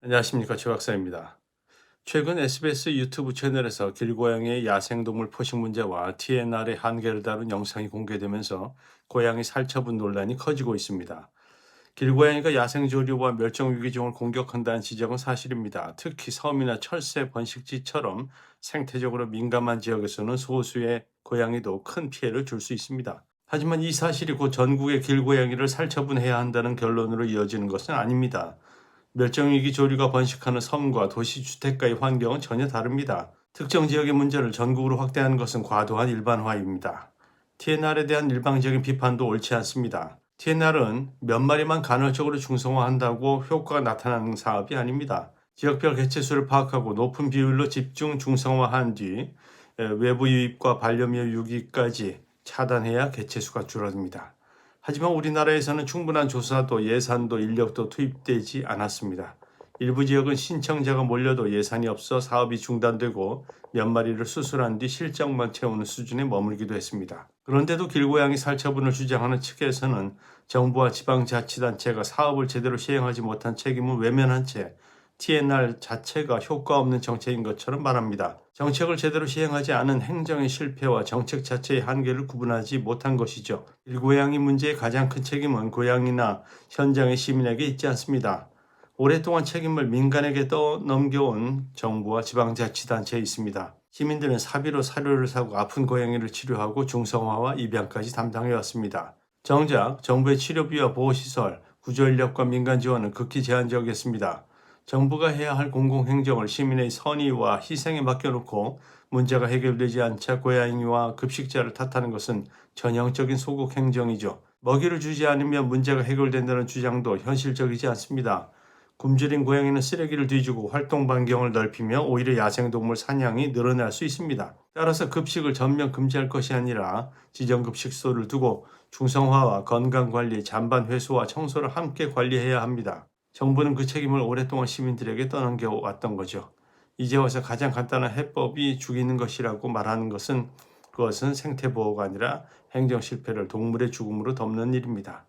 안녕하십니까, 최 박사입니다. 최근 SBS 유튜브 채널에서 길고양이의 야생동물 포식 문제와 TNR의 한계를 다룬 영상이 공개되면서 고양이 살처분 논란이 커지고 있습니다. 길고양이가 야생조류와 멸종위기종을 공격한다는 지적은 사실입니다. 특히 섬이나 철새 번식지처럼 생태적으로 민감한 지역에서는 소수의 고양이도 큰 피해를 줄 수 있습니다. 하지만 이 사실이 곧 전국의 길고양이를 살처분해야 한다는 결론으로 이어지는 것은 아닙니다. 멸종위기 조류가 번식하는 섬과 도시 주택가의 환경은 전혀 다릅니다. 특정 지역의 문제를 전국으로 확대하는 것은 과도한 일반화입니다. TNR에 대한 일방적인 비판도 옳지 않습니다. TNR은 몇 마리만 간헐적으로 중성화한다고 효과가 나타나는 사업이 아닙니다. 지역별 개체수를 파악하고 높은 비율로 집중 중성화한 뒤 외부 유입과 반려묘 유기까지 차단해야 개체수가 줄어듭니다. 하지만 우리나라에서는 충분한 조사도 예산도 인력도 투입되지 않았습니다. 일부 지역은 신청자가 몰려도 예산이 없어 사업이 중단되고 몇 마리를 수술한 뒤 실적만 채우는 수준에 머물기도 했습니다. 그런데도 길고양이 살처분을 주장하는 측에서는 정부와 지방자치단체가 사업을 제대로 시행하지 못한 책임을 외면한 채 TNR 자체가 효과 없는 정책인 것처럼 말합니다. 정책을 제대로 시행하지 않은 행정의 실패와 정책 자체의 한계를 구분하지 못한 것이죠. 일고양이 문제의 가장 큰 책임은 고양이나 현장의 시민에게 있지 않습니다. 오랫동안 책임을 민간에게 떠넘겨온 정부와 지방자치단체에 있습니다. 시민들은 사비로 사료를 사고 아픈 고양이를 치료하고 중성화와 입양까지 담당해왔습니다. 정작 정부의 치료비와 보호시설, 구조인력과 민간 지원은 극히 제한적이었습니다. 정부가 해야 할 공공행정을 시민의 선의와 희생에 맡겨놓고 문제가 해결되지 않자 고양이와 급식자를 탓하는 것은 전형적인 소국 행정이죠. 먹이를 주지 않으면 문제가 해결된다는 주장도 현실적이지 않습니다. 굶주린 고양이는 쓰레기를 뒤지고 활동 반경을 넓히며 오히려 야생동물 사냥이 늘어날 수 있습니다. 따라서 급식을 전면 금지할 것이 아니라 지정급식소를 두고 중성화와 건강관리, 잔반 회수와 청소를 함께 관리해야 합니다. 정부는 그 책임을 오랫동안 시민들에게 떠넘겨왔던 거죠. 이제 와서 가장 간단한 해법이 죽이는 것이라고 말하는 것은 그것은 생태보호가 아니라 행정 실패를 동물의 죽음으로 덮는 일입니다.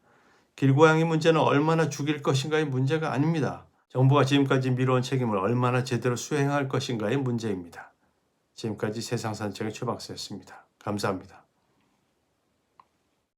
길고양이 문제는 얼마나 죽일 것인가의 문제가 아닙니다. 정부가 지금까지 미뤄온 책임을 얼마나 제대로 수행할 것인가의 문제입니다. 지금까지 세상산책의 최박사였습니다. 감사합니다.